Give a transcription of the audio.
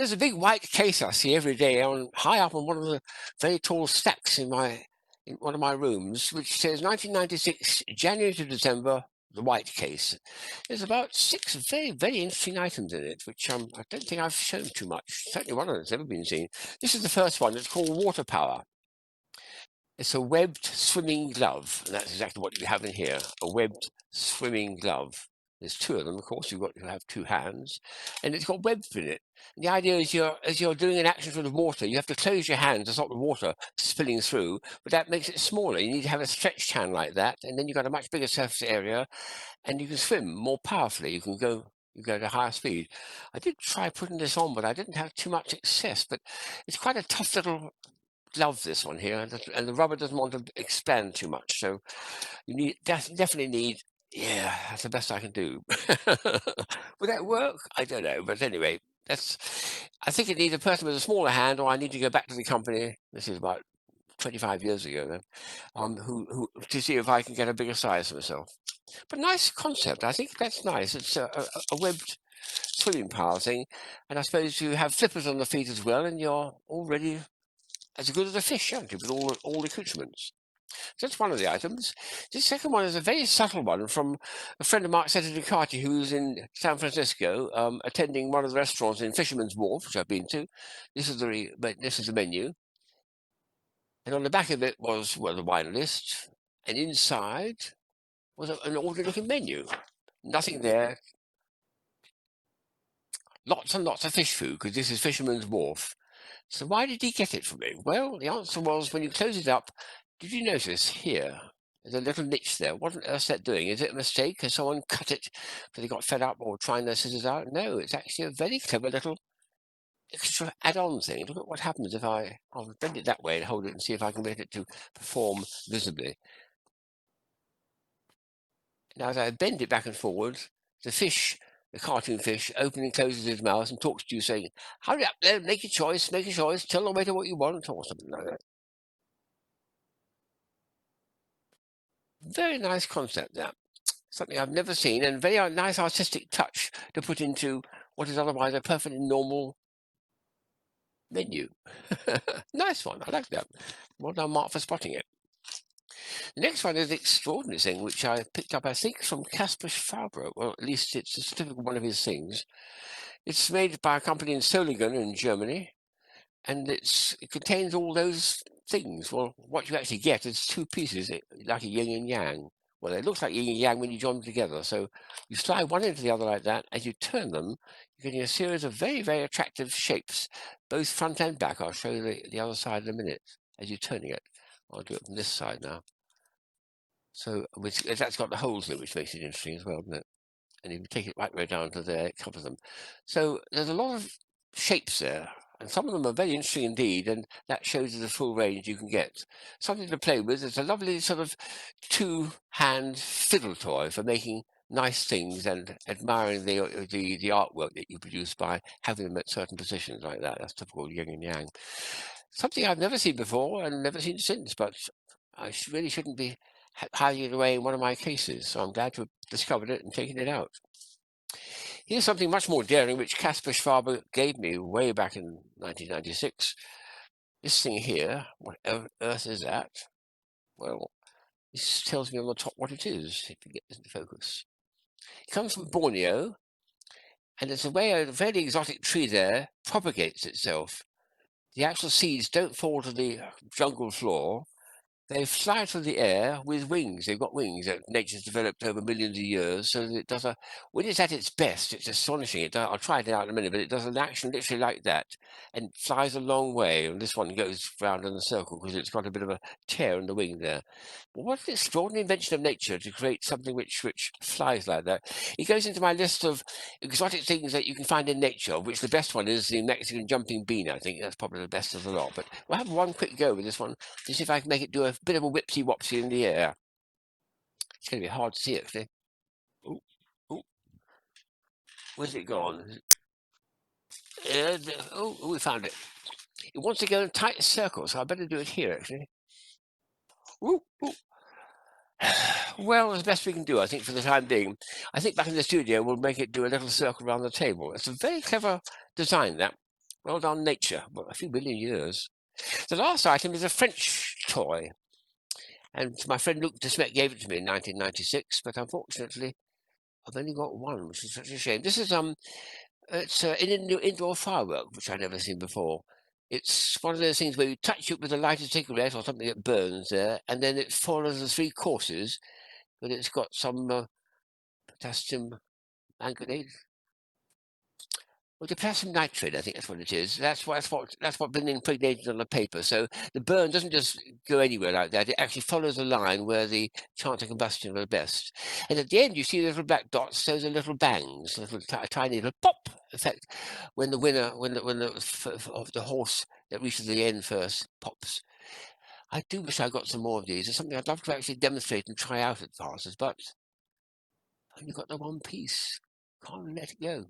there's a big white case I see every day high up on one of the very tall stacks in one of my rooms, which says 1996, January to December, the white case. There's about 6 very, very interesting items in it, which I don't think I've shown too much. Certainly one of them's never been seen. This is the first one. It's called Water Power. It's a webbed swimming glove, and that's exactly what you have in here, a webbed swimming glove. There's 2 of them, of course. You've got to have 2 hands, and it's got webs in it. And the idea is as you're doing an action with the water, you have to close your hands to stop the water spilling through, but that makes it smaller. You need to have a stretched hand like that, and then you've got a much bigger surface area, and you can swim more powerfully. You go at a higher speed. I did try putting this on, but I didn't have too much success. But it's quite a tough little glove, this one here, and the rubber doesn't want to expand too much. So you definitely need. Yeah, that's the best I can do. Would that work? I don't know. But anyway, I think it needs a person with a smaller hand, or I need to go back to the company. This is about 25 years ago then, who to see if I can get a bigger size for myself. But nice concept. I think that's nice. It's a webbed swimming power thing, and I suppose you have flippers on the feet as well, and you're already as good as a fish, aren't you, with all the accoutrements. So that's one of the items. The second one is a very subtle one from a friend of Mark Senator Ducati, who's in San Francisco, attending one of the restaurants in Fisherman's Wharf, which I've been to. This is the menu. And on the back of it was, the wine list. And inside was an ordinary-looking menu. Nothing there. Lots and lots of fish food, because this is Fisherman's Wharf. So why did he get it for me? Well, the answer was, when you close it up, did you notice here? There's a little niche there. What on earth is that doing? Is it a mistake? Has someone cut it because they got fed up or trying their scissors out? No, it's actually a very clever little extra add-on thing. Look at what happens if I'll bend it that way and hold it and see if I can get it to perform visibly. Now, as I bend it back and forward, the cartoon fish, opens and closes his mouth and talks to you saying, hurry up there, make a choice, tell the waiter what you want, or something like that. Very nice concept, that. Something I've never seen, and very nice artistic touch to put into what is otherwise a perfectly normal menu. Nice one, I like that. Well done, Mark, for spotting it. The next one is the extraordinary thing, which I picked up, I think, from Caspar Faber. Well, at least it's a typical one of his things. It's made by a company in Solingen in Germany, and it contains all those things. Well, what you actually get is 2 pieces, like a yin and yang. Well, it looks like yin and yang when you join them together. So you slide one into the other like that. As you turn them, you're getting a series of very, very attractive shapes, both front and back. I'll show you the other side in a minute as you're turning it. I'll do it from this side now. So that's got the holes in it, which makes it interesting as well, doesn't it? And if you take it right way down to there, it covers them. So there's a lot of shapes there, and some of them are very interesting indeed, and that shows you the full range you can get. Something to play with. It's a lovely sort of 2-hand fiddle toy for making nice things and admiring the artwork that you produce by having them at certain positions like that. That's typical yin and yang. Something I've never seen before and never seen since, but I really shouldn't be hiding it away in one of my cases, so I'm glad to have discovered it and taken it out. Here's something much more daring, which Caspar Faber gave me way back in 1996. This thing here, what on earth is that? Well, this tells me on the top what it is, if you get this into focus. It comes from Borneo, and it's the way a very exotic tree there propagates itself. The actual seeds don't fall to the jungle floor. They fly through the air with wings. They've got wings that nature's developed over millions of years. So that it does when it's at its best, it's astonishing. I'll try it out in a minute, but it does an action literally like that and flies a long way. And this one goes round in a circle because it's got a bit of a tear in the wing there. But what an extraordinary invention of nature to create something which flies like that. It goes into my list of exotic things that you can find in nature, of which the best one is the Mexican jumping bean. I think that's probably the best of the lot. But we'll have one quick go with this one to see if I can make it do a bit of a whipsy-wopsy in the air. It's going to be hard to see, actually. Oh, where's it gone? We found it. It wants to go in tight circles, so I better do it here, actually. Ooh. Well, as best we can do, I think, for the time being. I think back in the studio, we'll make it do a little circle around the table. It's a very clever design, that, Well done, nature. Well, a few million years. The last item is a French toy, and my friend Luc de Smet gave it to me in 1996, but unfortunately, I've only got one, which is such a shame. This is it's an indoor firework, which I've never seen before. It's one of those things where you touch it with a lighted cigarette or something that burns there, and then it follows the three courses, but it's got some potassium manganate. Well, the potassium nitrate, I think that's what it is. That's what been impregnated on the paper. So the burn doesn't just go anywhere like that. It actually follows a line where the chance of combustion are the best. And at the end, you see the little black dots. Those are little bangs, little tiny little pop effect when the winner, when of the horse that reaches the end first pops. I do wish I got some more of these. It's something I'd love to actually demonstrate and try out at classes, but I've only got the one piece. Can't let it go.